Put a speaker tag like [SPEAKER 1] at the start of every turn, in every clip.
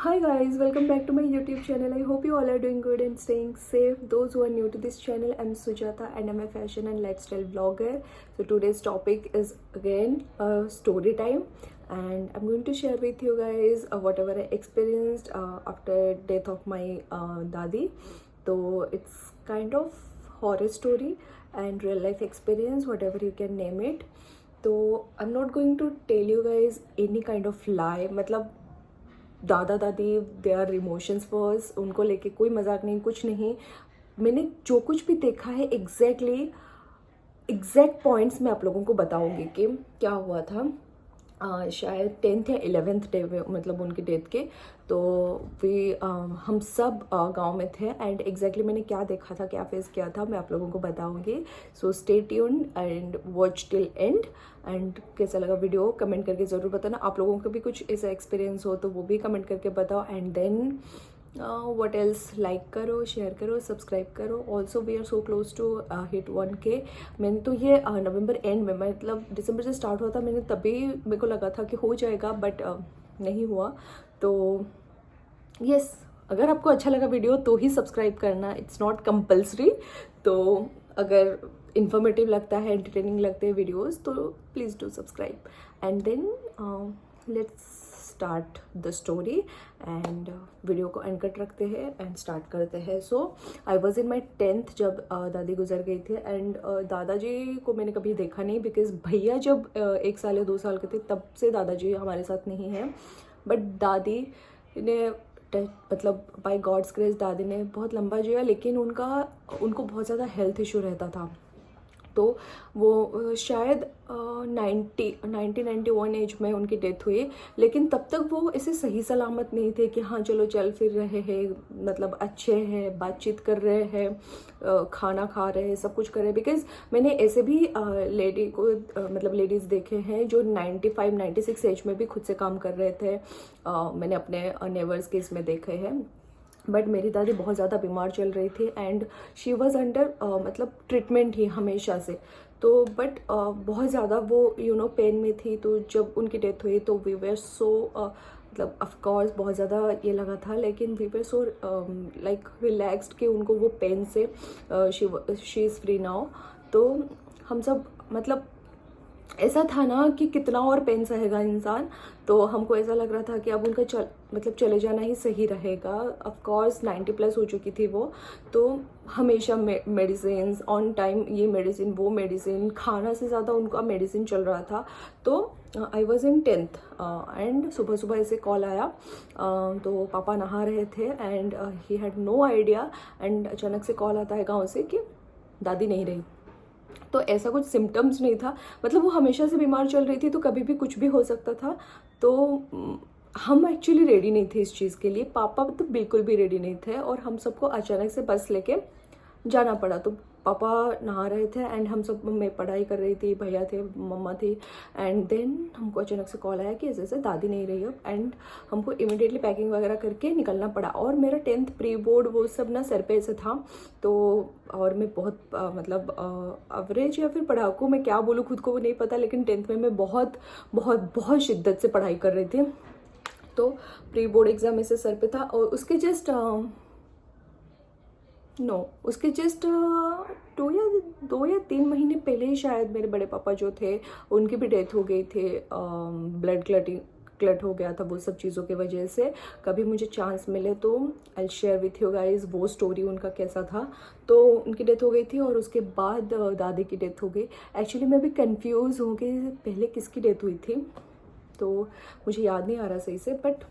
[SPEAKER 1] Hi guys, welcome back to my YouTube channel. I hope you all are doing good and staying safe. Those who are new to this channel, I'm Sujata and I'm a fashion and lifestyle vlogger. So today's topic is again story time, and I'm going to share with you guys whatever I experienced after death of my dadi. So it's kind of horror story and real life experience, whatever you can name it. So I'm not going to tell you guys any kind of lie. मतलब दादा दादी they are emotions first, उनको लेके कोई मजाक नहीं, कुछ नहीं. मैंने जो कुछ भी देखा है एग्जैक्ट पॉइंट्स मैं आप लोगों को बताऊंगी कि क्या हुआ था. शायद 10th या 11th डे मतलब उनके डेथ के. तो वे हम सब गांव में थे एंड एग्जैक्टली मैंने क्या देखा था, क्या फेस किया था, मैं आप लोगों को बताऊंगी. So stay tuned and watch till and. And कैसा लगा वीडियो कमेंट करके ज़रूर बताना. आप लोगों को भी कुछ ऐसा एक्सपीरियंस हो तो वो भी कमेंट करके बताओ. And then what else, like करो, शेयर करो, सब्सक्राइब करो. Also we are so close to hit 1K. मैंने तो ये नवंबर एंड में, मतलब दिसंबर से स्टार्ट हुआ था, मैंने तभी मेरे को लगा था कि हो जाएगा, बट नहीं हुआ. तो यस, अगर आपको अच्छा लगा वीडियो तो ही सब्सक्राइब करना, इट्स नॉट कंपल्सरी. तो अगर इन्फॉर्मेटिव लगता है, एंटरटेनिंग लगते हैं वीडियोस, तो please do subscribe. And then let's start the story. And video को एंकर रखते हैं एंड स्टार्ट करते हैं. सो I was in my 10th जब दादी गुजर गई थी. एंड दादाजी को मैंने कभी देखा नहीं, बिकॉज भैया जब 1 साल या 2 साल के थे तब से दादाजी हमारे साथ नहीं हैं. बट दादी ने मतलब बाय गॉड्स ग्रेस दादी ने बहुत लंबा जिया, लेकिन उनको बहुत ज़्यादा हेल्थ इशू रहता था. तो वो शायद 91 एज में उनकी डेथ हुई. लेकिन तब तक वो ऐसे सही सलामत नहीं थे कि हाँ चलो चल फिर रहे हैं, मतलब अच्छे हैं, बातचीत कर रहे हैं, खाना खा रहे हैं, सब कुछ कर रहे हैं. बिकॉज मैंने ऐसे भी लेडी को मतलब लेडीज़ देखे हैं जो 95-96 एज में भी खुद से काम कर रहे थे. मैंने अपने नेबर्स के इसमें देखे हैं. बट मेरी दादी बहुत ज़्यादा बीमार चल रही थी एंड शी वॉज अंडर मतलब ट्रीटमेंट ही हमेशा से. तो बट बहुत ज़्यादा वो पेन में थी. तो जब उनकी डेथ हुई तो वी वर सो मतलब ऑफकोर्स बहुत ज़्यादा ये लगा था, लेकिन we were so like relaxed कि उनको वो पेन से शी इज़ फ्री नाउ. तो हम सब मतलब ऐसा था ना कि कितना और पेन सहेगा इंसान. तो हमको ऐसा लग रहा था कि अब उनका मतलब चले जाना ही सही रहेगा. ऑफ कोर्स 90+ हो चुकी थी वो. तो हमेशा मेडिसिन ऑन टाइम, ये मेडिसिन वो मेडिसिन, खाना से ज़्यादा उनका मेडिसिन चल रहा था. तो I was in 10th and सुबह सुबह ऐसे कॉल आया. तो पापा नहा रहे थे and he had no idea. And अचानक से कॉल आता है गाँव से कि दादी नहीं रही. तो ऐसा कुछ सिम्टम्स नहीं था, मतलब वो हमेशा से बीमार चल रही थी, तो कभी भी कुछ भी हो सकता था. तो हम एक्चुअली रेडी नहीं थे इस चीज़ के लिए. पापा तो बिल्कुल भी रेडी नहीं थे और हम सबको अचानक से बस लेके जाना पड़ा. तो पापा नहा रहे थे एंड हम सब, मैं पढ़ाई कर रही थी, भैया थे, मम्मा थी. एंड देन हमको अचानक से कॉल आया कि ऐसे ऐसे दादी नहीं रही अब. एंड हमको इमिडिएटली पैकिंग वगैरह करके निकलना पड़ा. और मेरा 10th प्री बोर्ड वो सब ना सर पे ऐसे था. तो और मैं बहुत मतलब एवरेज या फिर पढ़ाकू, मैं क्या बोलूँ खुद को वो नहीं पता, लेकिन 10th में मैं बहुत बहुत बहुत शिद्दत से पढ़ाई कर रही थी. तो प्री बोर्ड एग्ज़ाम ऐसे सर पे था और उसके जस्ट उसके जस्ट 2 या 3 महीने पहले ही शायद मेरे बड़े पापा जो थे उनकी भी डेथ हो गई थी. ब्लड क्लट हो गया था, वो सब चीज़ों की वजह से. कभी मुझे चांस मिले तो I share with you guys वो स्टोरी उनका कैसा था. तो उनकी डेथ हो गई थी और उसके बाद दादी की डेथ हो गई. एक्चुअली मैं भी कंफ्यूज हूँ कि पहले किसकी डेथ हुई थी, तो मुझे याद नहीं आ रहा सही से. बट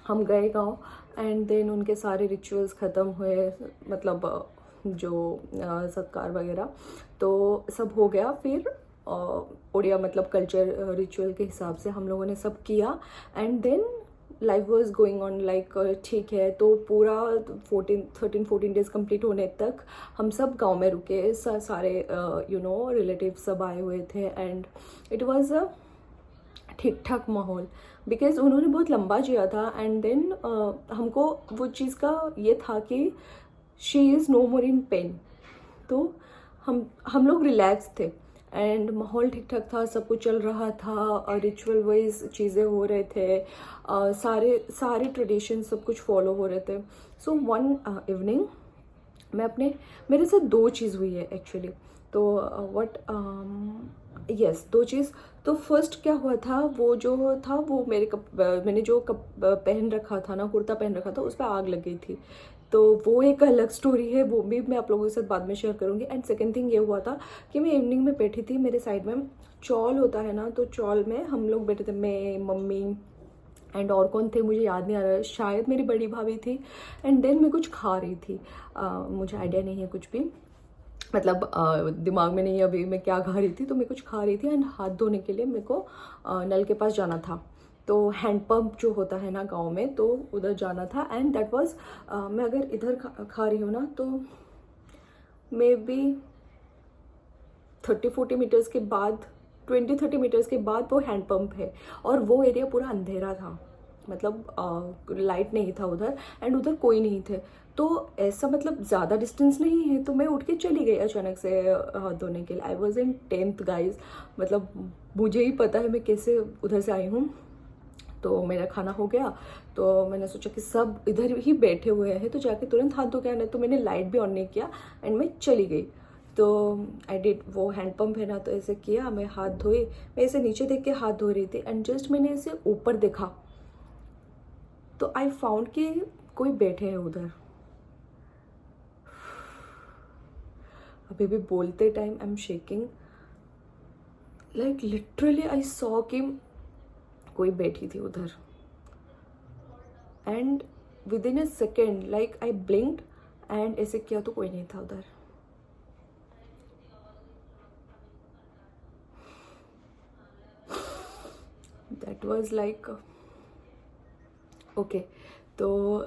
[SPEAKER 1] हम गए गाँव एंड देन उनके सारे रिचुअल्स ख़त्म हुए, मतलब जो सत्कार वगैरह तो सब हो गया. फिर उड़िया मतलब कल्चर रिचुअल के हिसाब से हम लोगों ने सब किया. And then life was going on like ठीक है. तो पूरा 13-14 डेज कंप्लीट होने तक हम सब गांव में रुके. सारे रिलेटिव सब आए हुए थे एंड इट वॉज अ ठीक ठाक माहौल, बिकॉज उन्होंने बहुत लंबा जिया था. एंड देन हमको वो चीज़ का ये था कि she is no more in pain. तो हम लोग रिलैक्स थे. एंड माहौल ठीक ठाक था, सब कुछ चल रहा था, रिचुअल वाइज चीज़ें हो रहे थे, सारे ट्रेडिशन सब कुछ फॉलो हो रहे थे. सो वन इवनिंग मैं अपने मेरे साथ दो चीज़ हुई है एक्चुअली. तो व्हाट यस, दो चीज़. तो फर्स्ट क्या हुआ था, वो जो था वो मैंने जो पहन रखा था ना, कुर्ता पहन रखा था, उस पर आग लग गई थी. तो वो एक अलग स्टोरी है, वो भी मैं आप लोगों के साथ बाद में शेयर करूँगी. एंड सेकेंड थिंग ये हुआ था कि मैं इवनिंग में बैठी थी, मेरे साइड में चॉल होता है ना, तो चॉल में हम लोग बैठे थे, मैं, मम्मी एंड और कौन थे मुझे याद नहीं आ रहा है, शायद मेरी बड़ी भाभी थी. एंड देन मैं कुछ खा रही थी. मुझे आइडिया नहीं है कुछ भी, मतलब दिमाग में नहीं है अभी मैं क्या खा रही थी. तो मैं कुछ खा रही थी एंड हाथ धोने के लिए मेरे को नल के पास जाना था. तो हैंडपम्प जो होता है ना गांव में, तो उधर जाना था. एंड दैट वाज, मैं अगर इधर खा रही हूँ ना, तो मे बी 30-40 मीटर्स के बाद, 20-30 मीटर्स के बाद वो हैंडपम्प है. और वो एरिया पूरा अंधेरा था, मतलब लाइट नहीं था उधर, एंड उधर कोई नहीं थे. तो ऐसा मतलब ज़्यादा डिस्टेंस नहीं है, तो मैं उठ के चली गई अचानक से हाथ धोने के लिए. I was in 10th guys, मतलब मुझे ही पता है मैं कैसे उधर से आई हूँ. तो मेरा खाना हो गया, तो मैंने सोचा कि सब इधर ही बैठे हुए हैं, तो जाके तुरंत हाथ धो के आना. तो मैंने लाइट भी ऑन नहीं किया एंड मैं चली गई. तो आई डिड, वो हैंडपम्प है ना, तो ऐसे किया, मैं हाथ धोई. मैं ऐसे नीचे देख के हाथ धो रही थी एंड जस्ट मैंने ऐसे ऊपर देखा, तो आई फाउंड कि कोई बैठे हैं उधर. अभी भी बोलते time I am shaking, like literally I saw कि कोई बैठी थी उधर. And with in a second, like I ब्लिंक्ड and ऐसे किया तो कोई नहीं था उधर. That was like okay. तो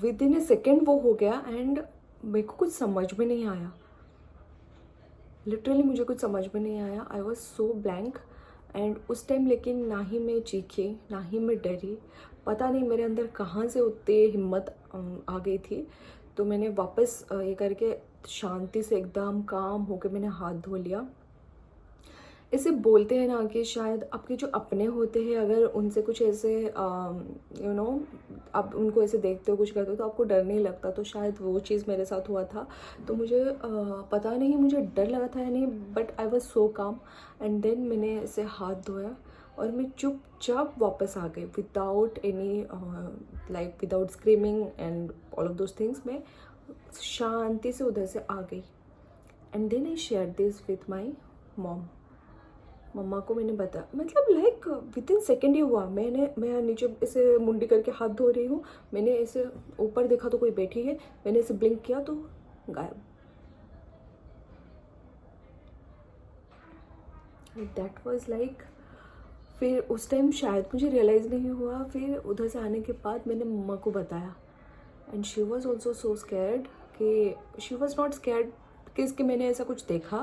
[SPEAKER 1] विद इन अ सेकेंड वो हो गया एंड मेरे को कुछ समझ में नहीं आया. लिटरली मुझे कुछ समझ में नहीं आया. I was so blank. And उस टाइम लेकिन ना ही मैं चीखी, ना ही मैं डरी. पता नहीं मेरे अंदर कहाँ से उतनी हिम्मत आ गई थी. तो मैंने वापस ये करके शांति से एकदम काम होकर मैंने हाथ धो लिया. इसे बोलते हैं ना कि शायद आपके जो अपने होते हैं, अगर उनसे कुछ ऐसे यू नो आप उनको ऐसे देखते हो, कुछ करते हो, तो आपको डर नहीं लगता. तो शायद वो चीज़ मेरे साथ हुआ था. तो मुझे पता नहीं मुझे डर लगा था या नहीं, बट आई वॉज सो काम. एंड देन मैंने ऐसे हाथ धोया और मैं चुपचाप वापस आ गई, without any like without screaming and all of those things. मैं शांति से उधर से आ गई. And then I share this with my mom. मम्मा को मैंने बताया, मतलब लाइक विद इन सेकेंड ही हुआ. मैं नीचे ऐसे मुंडी करके हाथ धो रही हूँ, मैंने ऐसे ऊपर देखा तो कोई बैठी है, मैंने ऐसे ब्लिंक किया तो गायब. दैट वाज लाइक, फिर उस टाइम शायद मुझे रियलाइज़ नहीं हुआ. फिर उधर से आने के बाद मैंने मम्मा को बताया and she was also so scared. कि शी वॉज नॉट स्कैर्ड कि मैंने ऐसा कुछ देखा,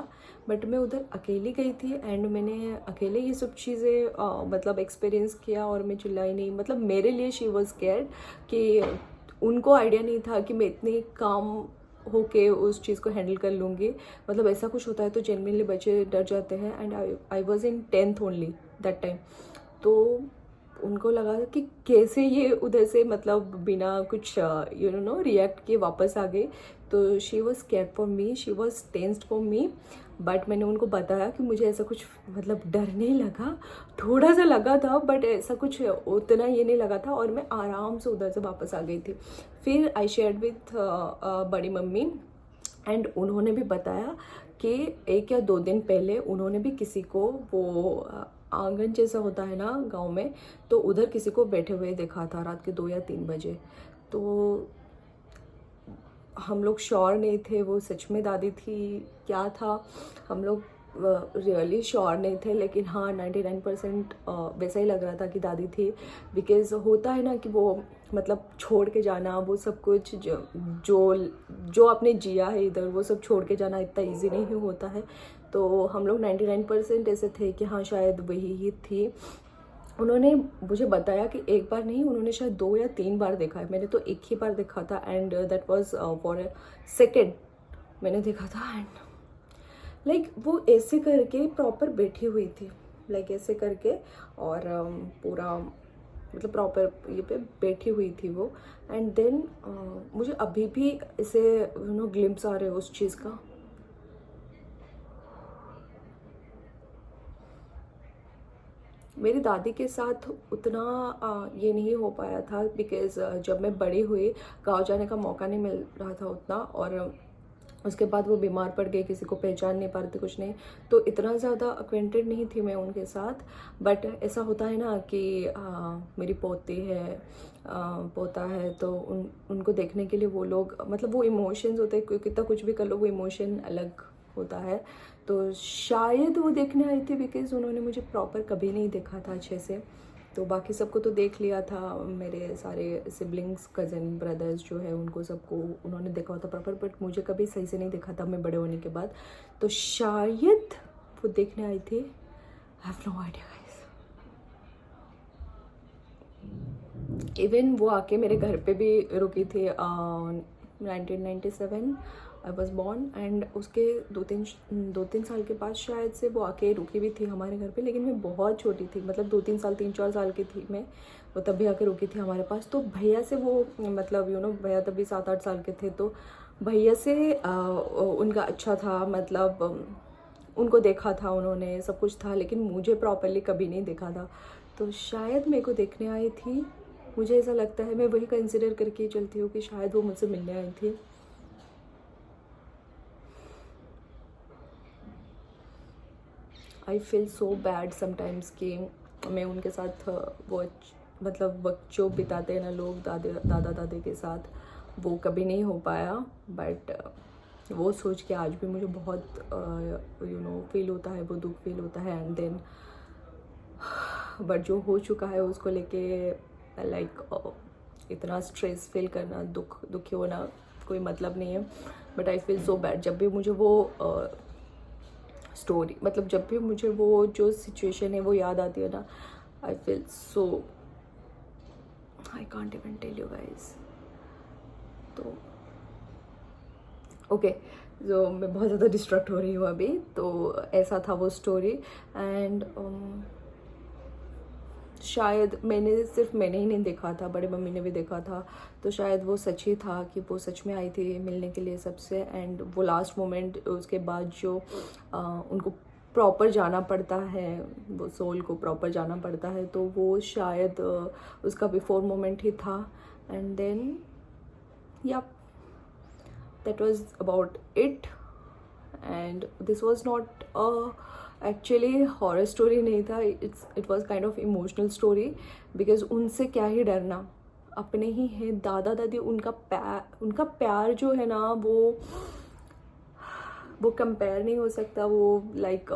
[SPEAKER 1] बट मैं उधर अकेली गई थी एंड मैंने अकेले ये सब चीज़ें मतलब एक्सपीरियंस किया. और मैं चिल्लाई नहीं, मतलब मेरे लिए शी वॉज स्कैर्ड कि उनको आइडिया नहीं था कि मैं इतनी काम होके उस चीज़ को हैंडल कर लूँगी. मतलब ऐसा कुछ होता है तो जेन्युइनली बच्चे डर जाते हैं. And I was in 10th only that time. तो उनको लगा कि कैसे ये उधर से मतलब बिना कुछ यू नो रिएक्ट किए वापस आ गई. तो she was scared for me, she was tensed for me. But मैंने उनको बताया कि मुझे ऐसा कुछ मतलब डर नहीं लगा, थोड़ा सा लगा था बट ऐसा कुछ उतना ये नहीं लगा था. और मैं आराम से उधर से वापस आ गई थी. फिर आई शेयर्ड विथ बड़ी मम्मी एंड उन्होंने भी बताया कि 1 या 2 दिन पहले उन्होंने भी किसी को, वो आंगन जैसा होता है ना गांव में, तो उधर किसी को बैठे हुए देखा था रात के 2 या 3 बजे. तो हम लोग श्योर नहीं थे वो सच में दादी थी क्या था, हम लोग रियली श्योर नहीं थे. लेकिन हाँ 99% वैसा ही लग रहा था कि दादी थी. बिकॉज होता है ना कि वो मतलब छोड़ के जाना, वो सब कुछ जो आपने जिया है इधर, वो सब छोड़ के जाना इतना ईजी नहीं होता है. तो हम लोग 99% ऐसे थे कि हाँ शायद वही ही थी. उन्होंने मुझे बताया कि एक बार नहीं, उन्होंने शायद 2 या 3 बार देखा है. मैंने तो एक ही बार देखा था and that was for a second मैंने देखा था. एंड लाइक वो ऐसे करके प्रॉपर बैठी हुई थी, लाइक ऐसे करके, और पूरा मतलब प्रॉपर ये पे बैठी हुई थी वो। एंड देन मुझे अभी भी ऐसे ग्लिम्स आ रहे हैं उस चीज़ का। मेरी दादी के साथ उतना ये नहीं हो पाया था, बिकॉज़ जब मैं बड़ी हुई गाँव जाने का मौका नहीं मिल रहा था उतना, और उसके बाद वो बीमार पड़ गए, किसी को पहचान नहीं पा रहे थे, कुछ नहीं, तो इतना ज़्यादा अक्वेंटेड नहीं थी मैं उनके साथ। बट ऐसा होता है ना कि मेरी पोती है, पोता है, तो उनको देखने के लिए वो लोग, मतलब वो इमोशंस होते हैं, कितना कुछ भी कर लो वो इमोशन अलग होता है। तो शायद वो देखने आई थी, बिकॉज उन्होंने मुझे प्रॉपर कभी नहीं देखा था अच्छे से। तो बाकी सबको तो देख लिया था, मेरे सारे सिबलिंग्स, कज़न, ब्रदर्स जो है उनको सबको उन्होंने देखा होता प्रॉपर, बट मुझे कभी सही से नहीं देखा था मैं बड़े होने के बाद। तो शायद वो देखने आई थी, I have no idea guys. Even वो आके मेरे घर पे भी रुकी थी 1997 आई वॉज बॉर्न, एंड उसके दो तीन साल के बाद शायद से वो आके रुकी भी थी हमारे घर पे, लेकिन मैं बहुत छोटी थी, मतलब 3-4 साल की थी मैं, वो तब भी आके रुकी थी हमारे पास। तो भैया से वो, मतलब भैया तब भी 7-8 साल के थे, तो भैया से उनका अच्छा था, मतलब उनको देखा था उन्होंने, सब कुछ था, लेकिन मुझे प्रॉपरली कभी नहीं देखा था। तो शायद मेरे को देखने आई थी, मुझे ऐसा लगता है, मैं वही कंसिडर करके चलती हूँ कि शायद वो मुझसे मिलने आई थी। आई फील सो बैड समटाइम्स कि मैं उनके साथ वो मतलब वक्त जो बिताते हैं ना लोग दादा दादी के साथ, वो कभी नहीं हो पाया। बट वो सोच के आज भी मुझे बहुत फील होता है, वो दुख फील होता है। एंड देन बट जो हो चुका है उसको लेके लाइक इतना स्ट्रेस फील करना, दुखी होना कोई मतलब नहीं है। But I feel so bad जब भी मुझे वो स्टोरी, मतलब जब भी मुझे वो जो सिचुएशन है वो याद आती है ना, I feel so, I can't even tell you guys. तो ओके, जो मैं बहुत ज़्यादा डिस्ट्रैक्ट हो रही हूँ अभी। तो ऐसा था वो स्टोरी। एंड शायद सिर्फ मैंने ही नहीं देखा था, बड़े मम्मी ने भी देखा था, तो शायद वो सच ही था कि वो सच में आई थी मिलने के लिए सबसे। एंड वो लास्ट मोमेंट, उसके बाद जो उनको प्रॉपर जाना पड़ता है, वो सोल को प्रॉपर जाना पड़ता है, तो वो शायद उसका बिफोर मोमेंट ही था। एंड देन या that was about it, and this was not a actually horror story नहीं था, it was kind of emotional story, because उनसे क्या ही डरना, अपने ही है दादा दादी, उनका प्यार जो है ना वो कंपेयर नहीं हो सकता, वो लाइक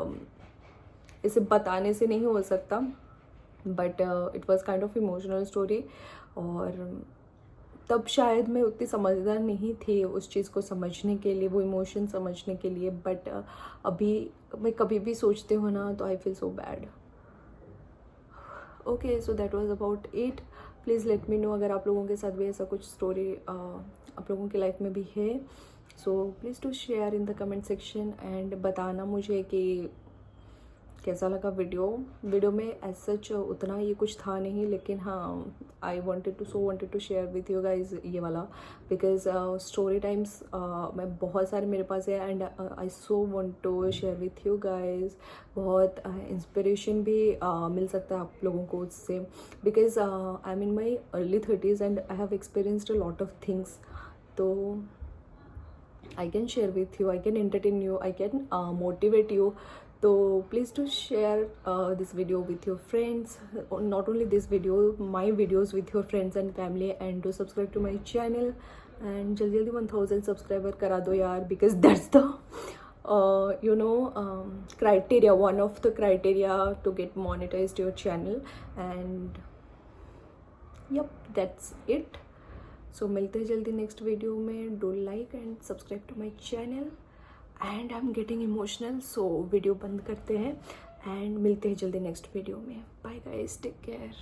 [SPEAKER 1] इसे बताने से नहीं हो सकता। But it was kind of emotional story. और तब शायद मैं उतनी समझदार नहीं थी उस चीज़ को समझने के लिए, वो इमोशन समझने के लिए। बट अभी मैं कभी भी सोचती हूँ ना, तो आई feel so bad. Okay, so that was about it. Please let me know अगर आप लोगों के साथ भी ऐसा कुछ स्टोरी आप लोगों की लाइफ में भी है। So please to share in the comment section, and बताना मुझे कि कैसा लगा वीडियो में। एज सच उतना ये कुछ था नहीं, लेकिन हाँ, I wanted to share with you guys ये वाला, बिकॉज स्टोरी टाइम्स मैं बहुत सारे मेरे पास है, and I so want to share with you guys. बहुत इंस्पिरेशन भी मिल सकता है आप लोगों को उससे, because I am in my early 30s and I have experienced a lot of things. तो I can share with you, I can entertain you, I can motivate you. So please do share this video with your friends, not only this video, my videos with your friends and family, and do subscribe to my channel, and jaldi 1000 subscriber kara do yaar, because that's the criteria, one of the criteria to get monetized your channel. And yep, that's it. So मिलते हैं जल्दी next video में। Do like and subscribe to my channel. And I am getting emotional, so video बंद करते हैं and मिलते हैं जल्दी नेक्स्ट वीडियो में। Bye guys, take care.